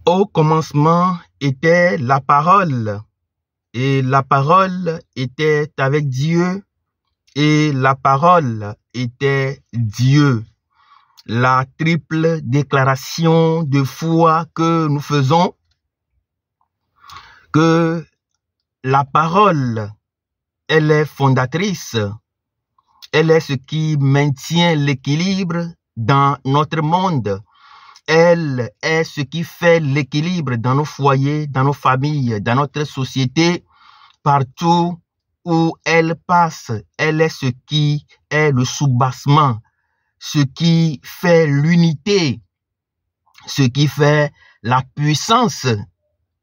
Au commencement était la parole, et la parole était avec Dieu, et la parole était Dieu. La triple déclaration de foi que nous faisons, que la parole, elle est fondatrice, elle est ce qui maintient l'équilibre dans notre monde. Elle est ce qui fait l'équilibre dans nos foyers, dans nos familles, dans notre société, partout où elle passe. Elle est ce qui est le soubassement, ce qui fait l'unité, ce qui fait la puissance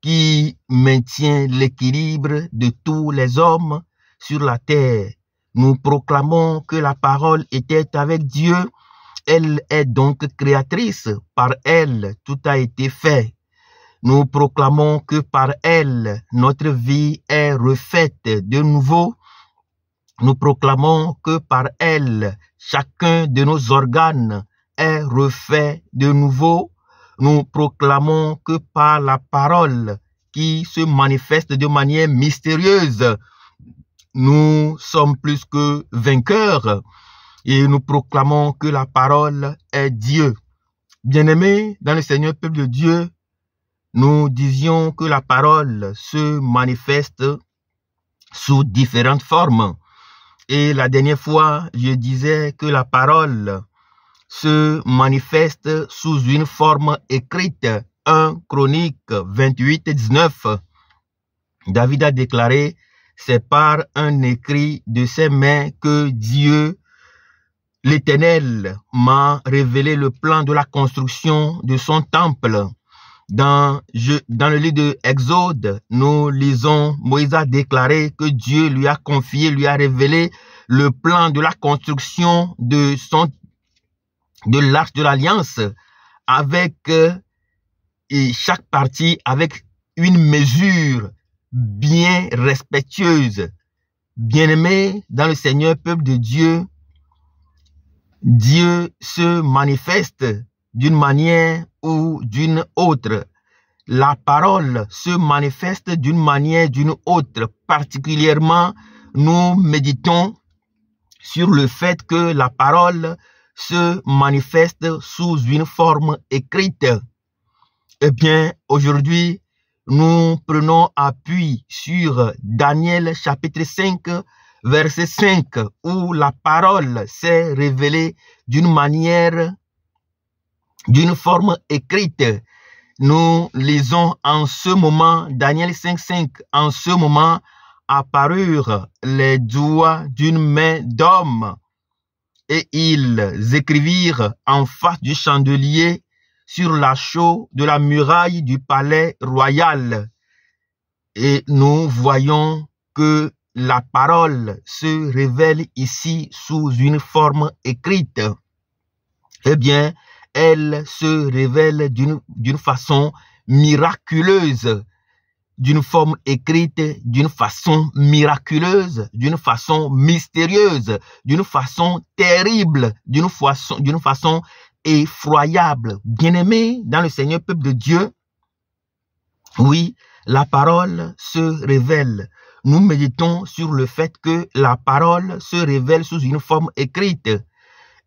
qui maintient l'équilibre de tous les hommes sur la terre. Nous proclamons que la parole était avec Dieu. Elle est donc créatrice. Par elle, tout a été fait. Nous proclamons que par elle, notre vie est refaite de nouveau. Nous proclamons que par elle, chacun de nos organes est refait de nouveau. Nous proclamons que par la parole qui se manifeste de manière mystérieuse, nous sommes plus que vainqueurs. Et nous proclamons que la parole est Dieu. Bien-aimés dans le Seigneur, peuple de Dieu, nous disions que la parole se manifeste sous différentes formes. Et la dernière fois, je disais que la parole se manifeste sous une forme écrite. 1 Chronique 28, 19. David a déclaré, c'est par un écrit de ses mains que Dieu l'Éternel m'a révélé le plan de la construction de son temple. Dans le livre de Exode, nous lisons, Moïse a déclaré que Dieu lui a confié, lui a révélé le plan de la construction de l'arche de l'Alliance avec chaque partie avec une mesure bien respectueuse. Bien-aimés dans le Seigneur, peuple de Dieu, Dieu se manifeste d'une manière ou d'une autre. La parole se manifeste d'une manière ou d'une autre. Particulièrement, nous méditons sur le fait que la parole se manifeste sous une forme écrite. Eh bien, aujourd'hui, nous prenons appui sur Daniel chapitre 5, verset 5, où la parole s'est révélée d'une manière, d'une forme écrite. Nous lisons en ce moment, Daniel 5, 5, en ce moment apparurent les doigts d'une main d'homme et ils écrivirent en face du chandelier sur la chaux de la muraille du palais royal. Et nous voyons que la parole se révèle ici sous une forme écrite. Eh bien, elle se révèle d'une façon miraculeuse, d'une forme écrite, d'une façon miraculeuse, d'une façon mystérieuse, d'une façon terrible, d'une façon effroyable. Bien-aimés dans le Seigneur, peuple de Dieu, oui, la parole se révèle. Nous méditons sur le fait que la parole se révèle sous une forme écrite.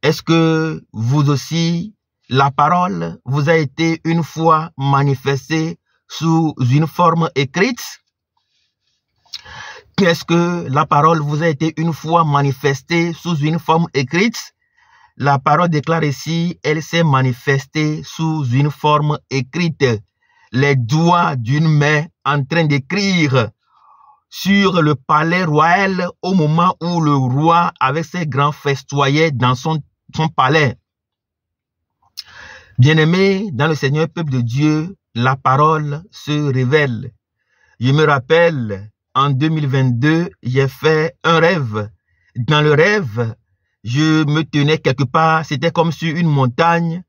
Est-ce que vous aussi, la parole vous a été une fois manifestée sous une forme écrite? Est-ce que la parole vous a été une fois manifestée sous une forme écrite? La parole déclare ici, elle s'est manifestée sous une forme écrite. Les doigts d'une main en train d'écrire sur le palais royal au moment où le roi avec ses grands festoyait dans son palais. Bien-aimés dans le Seigneur, peuple de Dieu, la parole se révèle. Je me rappelle, en 2022, j'ai fait un rêve. Dans le rêve, je me tenais quelque part, c'était comme sur une montagne,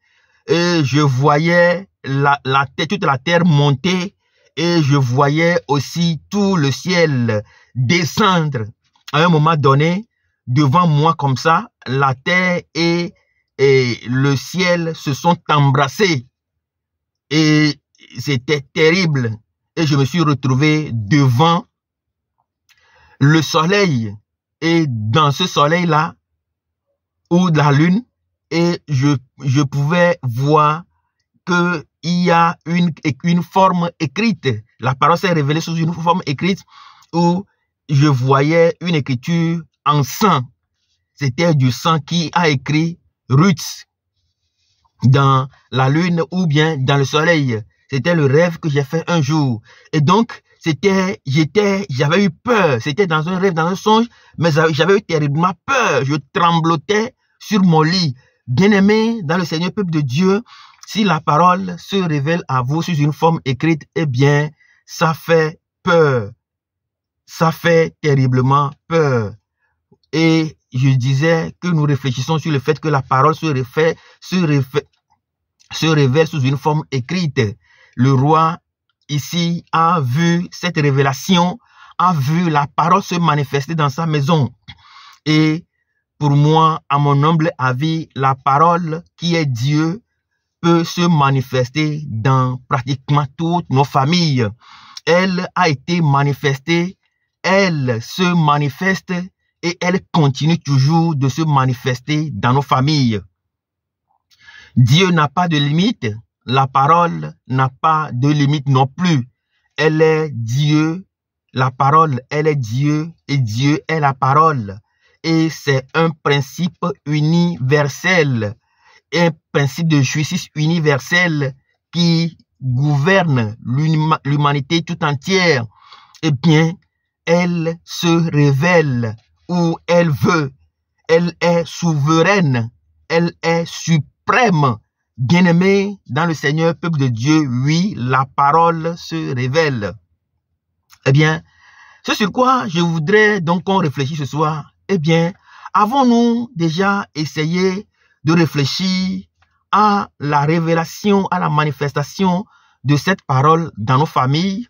et je voyais toute la terre monter, et je voyais aussi tout le ciel descendre. À un moment donné, devant moi comme ça, la terre et le ciel se sont embrassés. Et c'était terrible. Et je me suis retrouvé devant le soleil. Et dans ce soleil-là, ou de la lune, et je pouvais voir qu'il y a une forme écrite. La parole s'est révélée sous une forme écrite où je voyais une écriture en sang. C'était du sang qui a écrit Ruth dans la lune ou bien dans le soleil. C'était le rêve que j'ai fait un jour. Et donc, j'avais eu peur. C'était dans un rêve, dans un songe, mais j'avais eu terriblement peur. Je tremblotais sur mon lit. Bien-aimé dans le Seigneur, peuple de Dieu, si la parole se révèle à vous sous une forme écrite, eh bien, ça fait peur. Ça fait terriblement peur. Et je disais que nous réfléchissons sur le fait que la parole se révèle sous une forme écrite. Le roi ici a vu cette révélation, a vu la parole se manifester dans sa maison. Et pour moi, à mon humble avis, la parole qui est Dieu peut se manifester dans pratiquement toutes nos familles. Elle a été manifestée, elle se manifeste et elle continue toujours de se manifester dans nos familles. Dieu n'a pas de limite, la parole n'a pas de limite non plus. Elle est Dieu, la parole, elle est Dieu et Dieu est la parole. Et c'est un principe universel, un principe de justice universel qui gouverne l'humanité tout entière. Eh bien, elle se révèle où elle veut. Elle est souveraine, elle est suprême. Bien-aimé dans le Seigneur, peuple de Dieu, oui, la parole se révèle. Eh bien, ce sur quoi je voudrais donc qu'on réfléchisse ce soir. Eh bien, avons-nous déjà essayé de réfléchir à la révélation, à la manifestation de cette parole dans nos familles?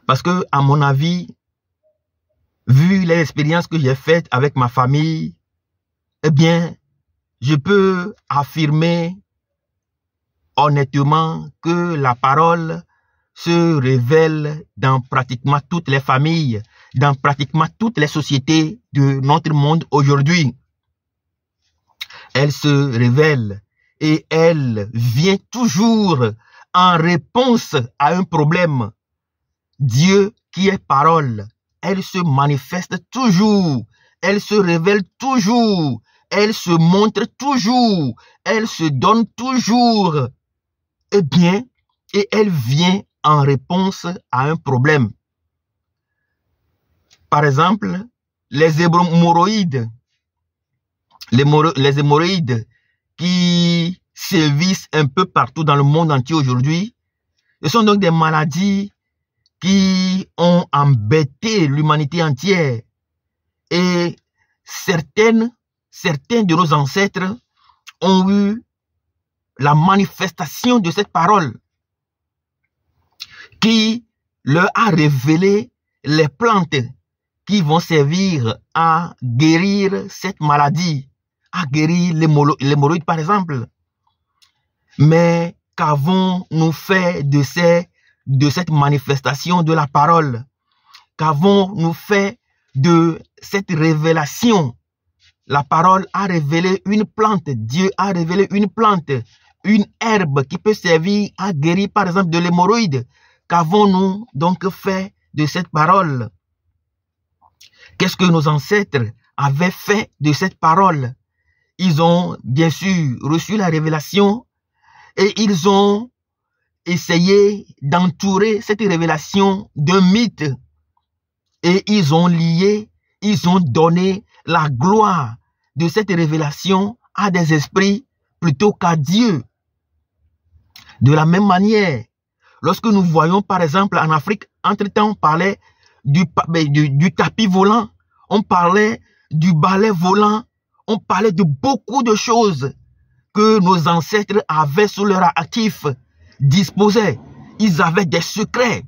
Parce que, à mon avis, vu les expériences que j'ai faites avec ma famille, eh bien, je peux affirmer honnêtement que la parole se révèle dans pratiquement toutes les familles, dans pratiquement toutes les sociétés de notre monde aujourd'hui. Elle se révèle et elle vient toujours en réponse à un problème. Dieu qui est parole, elle se manifeste toujours, elle se révèle toujours, elle se montre toujours, elle se donne toujours. Eh bien, et elle vient en réponse à un problème. Par exemple, les hémorroïdes. Les hémorroïdes qui sévissent un peu partout dans le monde entier aujourd'hui. Ce sont donc des maladies qui ont embêté l'humanité entière. Et certains de nos ancêtres ont eu la manifestation de cette parole qui leur a révélé les plantes qui vont servir à guérir cette maladie, à guérir l'hémorroïde par exemple. Mais qu'avons-nous fait de cette manifestation de la parole? Qu'avons-nous fait de cette révélation? La parole a révélé une plante, Dieu a révélé une plante, une herbe qui peut servir à guérir par exemple de l'hémorroïde. Qu'avons-nous donc fait de cette parole? Qu'est-ce que nos ancêtres avaient fait de cette parole? Ils ont bien sûr reçu la révélation et ils ont essayé d'entourer cette révélation d'un mythe. Et ils ont lié, ils ont donné la gloire de cette révélation à des esprits plutôt qu'à Dieu. De la même manière, lorsque nous voyons par exemple en Afrique, entre-temps on parlait du tapis volant, on parlait du balai volant, on parlait de beaucoup de choses que nos ancêtres avaient sous leur actif, disposaient. Ils avaient des secrets.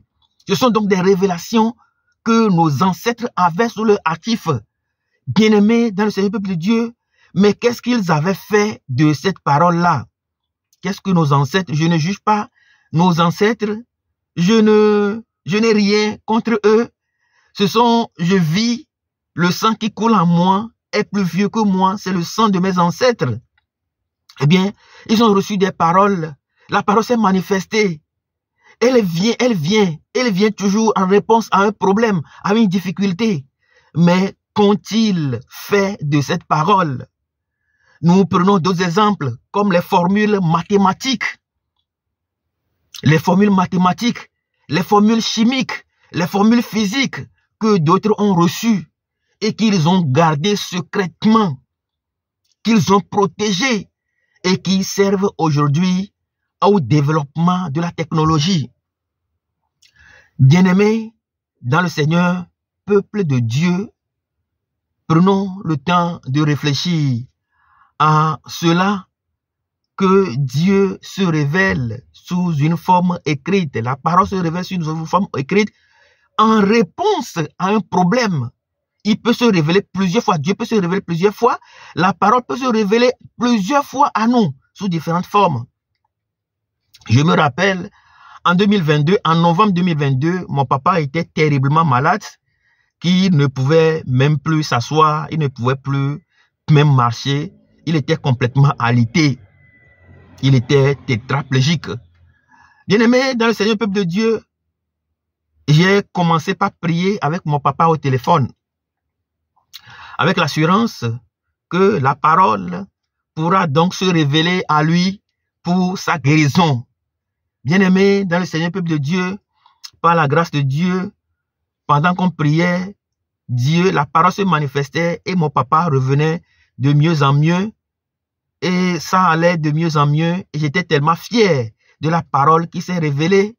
Ce sont donc des révélations que nos ancêtres avaient sous leur actif. Bien-aimés dans le Seigneur peuple de Dieu, mais qu'est-ce qu'ils avaient fait de cette parole-là? Qu'est-ce que nos ancêtres? Je ne juge pas nos ancêtres. Je n'ai rien contre eux. Je vis, le sang qui coule en moi est plus vieux que moi. C'est le sang de mes ancêtres. Eh bien, ils ont reçu des paroles. La parole s'est manifestée. Elle vient toujours en réponse à un problème, à une difficulté. Mais qu'ont-ils fait de cette parole? Nous prenons d'autres exemples, comme les formules mathématiques. Les formules mathématiques, les formules chimiques, les formules physiques que d'autres ont reçues et qu'ils ont gardées secrètement, qu'ils ont protégées et qui servent aujourd'hui au développement de la technologie. Bien-aimés dans le Seigneur, peuple de Dieu, prenons le temps de réfléchir à cela, que Dieu se révèle sous une forme écrite. La parole se révèle sous une forme écrite en réponse à un problème. Il peut se révéler plusieurs fois. Dieu peut se révéler plusieurs fois. La parole peut se révéler plusieurs fois à nous sous différentes formes. Je me rappelle, en 2022, en novembre 2022, mon papa était terriblement malade, qu'il ne pouvait même plus s'asseoir, il ne pouvait plus même marcher. Il était complètement alité. Il était tétraplégique. Bien-aimé dans le Seigneur, peuple de Dieu, j'ai commencé par prier avec mon papa au téléphone, avec l'assurance que la parole pourra donc se révéler à lui pour sa guérison. Bien-aimé dans le Seigneur, peuple de Dieu, par la grâce de Dieu, pendant qu'on priait, la parole se manifestait et mon papa revenait de mieux en mieux. Et ça allait de mieux en mieux. Et j'étais tellement fier de la parole qui s'est révélée,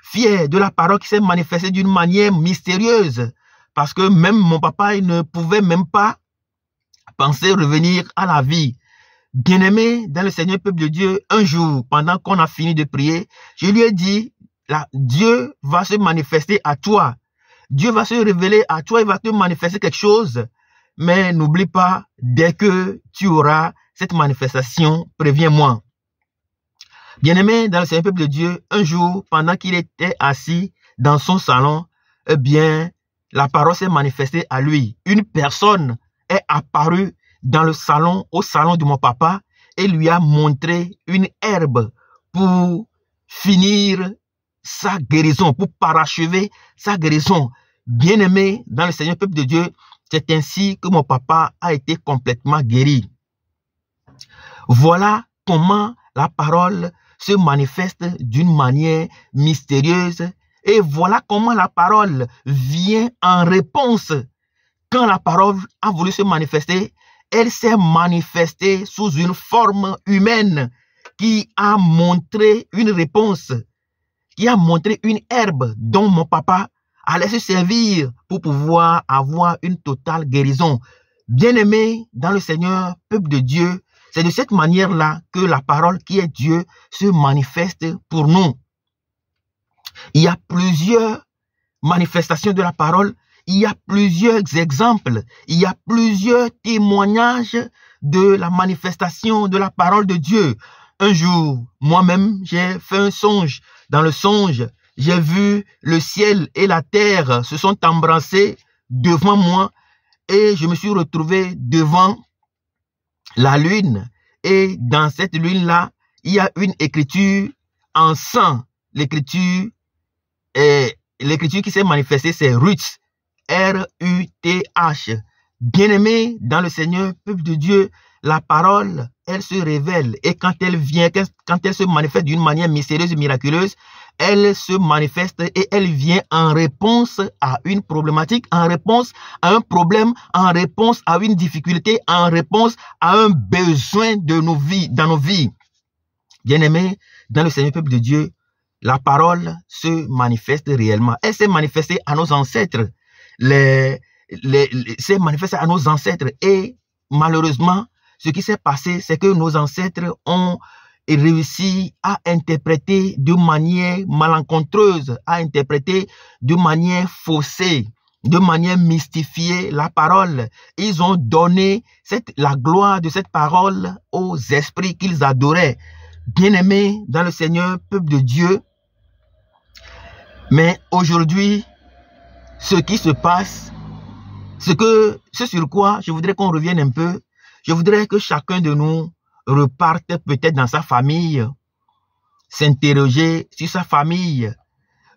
fier de la parole qui s'est manifestée d'une manière mystérieuse. Parce que même mon papa, il ne pouvait même pas penser revenir à la vie. Bien-aimé dans le Seigneur, peuple de Dieu, un jour, pendant qu'on a fini de prier, je lui ai dit, Dieu va se manifester à toi. Dieu va se révéler à toi, il va te manifester quelque chose. Mais n'oublie pas, dès que tu auras cette manifestation, préviens-moi. Bien-aimé dans le Seigneur, peuple de Dieu, un jour, pendant qu'il était assis dans son salon, eh bien, la parole s'est manifestée à lui. Une personne est apparue dans le salon, au salon de mon papa, et lui a montré une herbe pour finir sa guérison, pour parachever sa guérison. Bien-aimé dans le Seigneur, peuple de Dieu, c'est ainsi que mon papa a été complètement guéri. Voilà comment la parole se manifeste d'une manière mystérieuse et voilà comment la parole vient en réponse. Quand la parole a voulu se manifester, elle s'est manifestée sous une forme humaine qui a montré une réponse, qui a montré une herbe dont mon papa allait se servir pour pouvoir avoir une totale guérison. Bien-aimé dans le Seigneur, peuple de Dieu, c'est de cette manière-là que la parole qui est Dieu se manifeste pour nous. Il y a plusieurs manifestations de la parole, il y a plusieurs exemples, il y a plusieurs témoignages de la manifestation de la parole de Dieu. Un jour, moi-même, j'ai fait un songe. Dans le songe, j'ai vu le ciel et la terre se sont embrassés devant moi et je me suis retrouvé devant la lune. Et dans cette lune-là, il y a une écriture en sang. L'écriture qui s'est manifestée, c'est Ruth. R-U-T-H. Bien-aimé dans le Seigneur, peuple de Dieu, la parole, elle se révèle. Et quand elle vient, quand elle se manifeste d'une manière mystérieuse et miraculeuse, elle se manifeste et elle vient en réponse à une problématique, en réponse à un problème, en réponse à une difficulté, en réponse à un besoin de nos vies, dans nos vies. Bien-aimé, dans le Seigneur peuple de Dieu, la parole se manifeste réellement. Elle s'est manifestée à nos ancêtres. S'est manifestée à nos ancêtres. Et malheureusement, ce qui s'est passé, c'est que nos ancêtres ont réussi à interpréter de manière malencontreuse, à interpréter de manière faussée, de manière mystifiée la parole. Ils ont donné la gloire de cette parole aux esprits qu'ils adoraient. Bien-aimés dans le Seigneur, peuple de Dieu, mais aujourd'hui, ce qui se passe, ce sur quoi je voudrais qu'on revienne un peu, je voudrais que chacun de nous reparte peut-être dans sa famille, s'interroger sur sa famille,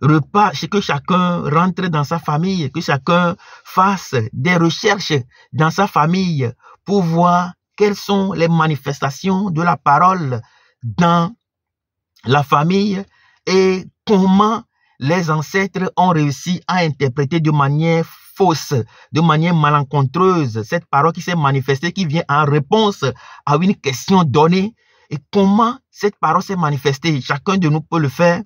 que chacun rentre dans sa famille, que chacun fasse des recherches dans sa famille pour voir quelles sont les manifestations de la parole dans la famille et comment les ancêtres ont réussi à interpréter de manière fausse, de manière malencontreuse cette parole qui s'est manifestée, qui vient en réponse à une question donnée, et comment cette parole s'est manifestée. Chacun de nous peut le faire.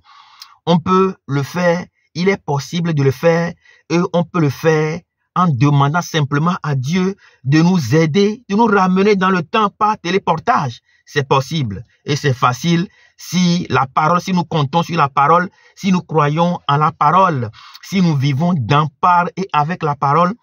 On peut le faire, il est possible de le faire, et on peut le faire en demandant simplement à Dieu de nous aider, de nous ramener dans le temps par téléportage. C'est possible et c'est facile si la parole, si nous comptons sur la parole, si nous croyons en la parole, si nous vivons dans, par et avec la parole.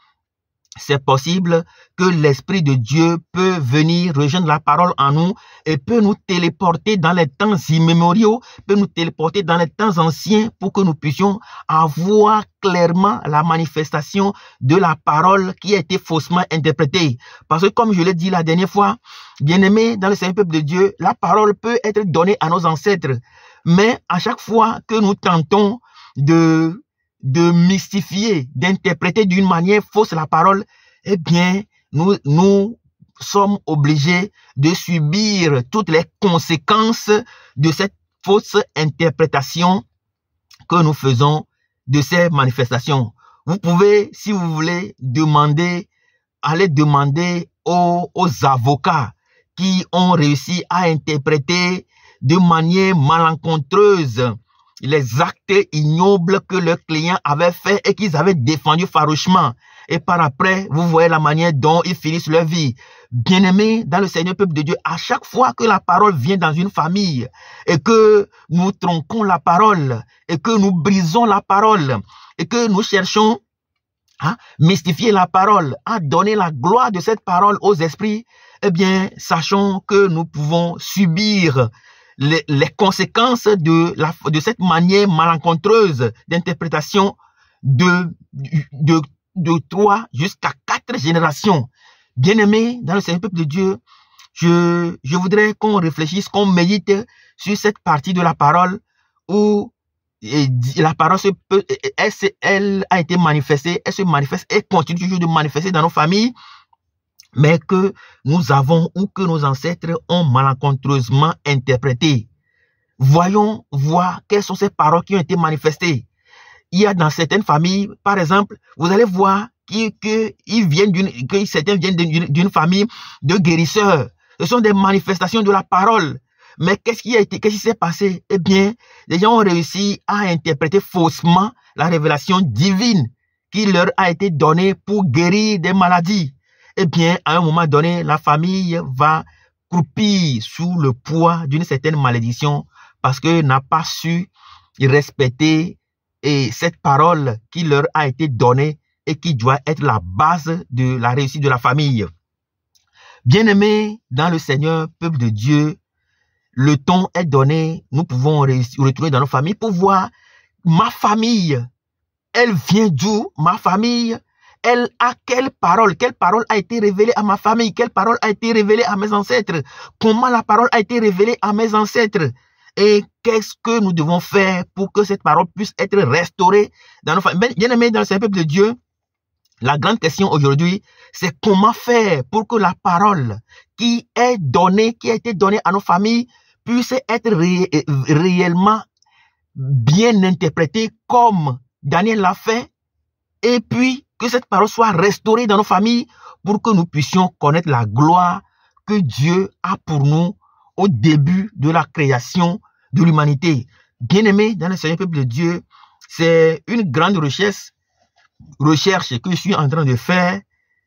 C'est possible que l'Esprit de Dieu peut venir rejoindre la parole en nous et peut nous téléporter dans les temps immémoriaux, peut nous téléporter dans les temps anciens pour que nous puissions avoir clairement la manifestation de la parole qui a été faussement interprétée. Parce que comme je l'ai dit la dernière fois, bien-aimés dans le Seigneur peuple de Dieu, la parole peut être donnée à nos ancêtres. Mais à chaque fois que nous tentons de mystifier, d'interpréter d'une manière fausse la parole, eh bien, nous sommes obligés de subir toutes les conséquences de cette fausse interprétation que nous faisons de ces manifestations. Vous pouvez, si vous voulez, aller demander aux avocats qui ont réussi à interpréter de manière malencontreuse les actes ignobles que leurs clients avaient fait et qu'ils avaient défendu farouchement. Et par après, vous voyez la manière dont ils finissent leur vie. Bien-aimés dans le Seigneur peuple de Dieu, à chaque fois que la parole vient dans une famille et que nous tronquons la parole et que nous brisons la parole et que nous cherchons à mystifier la parole, à donner la gloire de cette parole aux esprits, eh bien, sachons que nous pouvons subir les conséquences de cette manière malencontreuse d'interprétation de 3 jusqu'à 4 générations. Bien-aimés dans le Seigneur peuple de Dieu, je voudrais qu'on réfléchisse, qu'on médite sur cette partie de la parole où la parole elle a été manifestée, elle se manifeste et continue toujours de manifester dans nos familles, mais que nous avons ou que nos ancêtres ont malencontreusement interprété. Voyons voir quelles sont ces paroles qui ont été manifestées. Il y a dans certaines familles, par exemple, vous allez voir que certains viennent d'une famille de guérisseurs. Ce sont des manifestations de la parole. Mais qu'est-ce qui s'est passé? Eh bien, les gens ont réussi à interpréter faussement la révélation divine qui leur a été donnée pour guérir des maladies. Eh bien, à un moment donné, la famille va croupir sous le poids d'une certaine malédiction parce qu'elle n'a pas su respecter cette parole qui leur a été donnée et qui doit être la base de la réussite de la famille. Bien-aimés dans le Seigneur, peuple de Dieu, le temps est donné, nous pouvons retourner dans nos familles pour voir ma famille, elle vient d'où? Ma famille, elle a quelle parole a été révélée à ma famille, quelle parole a été révélée à mes ancêtres, comment la parole a été révélée à mes ancêtres et qu'est-ce que nous devons faire pour que cette parole puisse être restaurée dans nos familles. Bien-aimés dans le Seigneur peuple de Dieu, la grande question aujourd'hui, c'est comment faire pour que la parole qui est donnée, qui a été donnée à nos familles puisse être réellement bien interprétée comme Daniel l'a fait, et puis que cette parole soit restaurée dans nos familles pour que nous puissions connaître la gloire que Dieu a pour nous au début de la création de l'humanité. Bien-aimés dans le Seigneur peuple de Dieu, c'est une grande recherche que je suis en train de faire.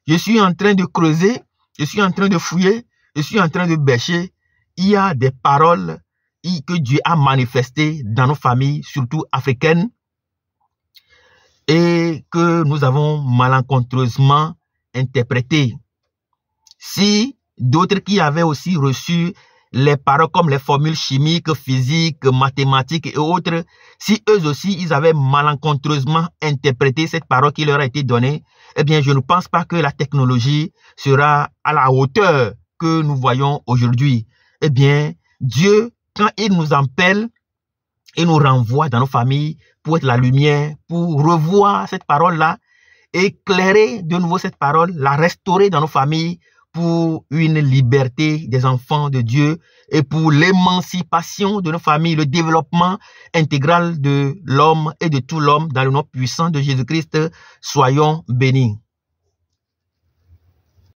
Je suis en train de creuser, je suis en train de fouiller, je suis en train de bêcher. Il y a des paroles que Dieu a manifestées dans nos familles, surtout africaines, et que nous avons malencontreusement interprétées. Si d'autres qui avaient aussi reçu les paroles comme les formules chimiques, physiques, mathématiques et autres, si eux aussi, ils avaient malencontreusement interprété cette parole qui leur a été donnée, eh bien, je ne pense pas que la technologie sera à la hauteur que nous voyons aujourd'hui. Eh bien, Dieu, quand il nous appelle, il nous renvoie dans nos familles pour être la lumière, pour revoir cette parole-là, éclairer de nouveau cette parole, la restaurer dans nos familles pour une liberté des enfants de Dieu et pour l'émancipation de nos familles, le développement intégral de l'homme et de tout l'homme dans le nom puissant de Jésus-Christ. Soyons bénis.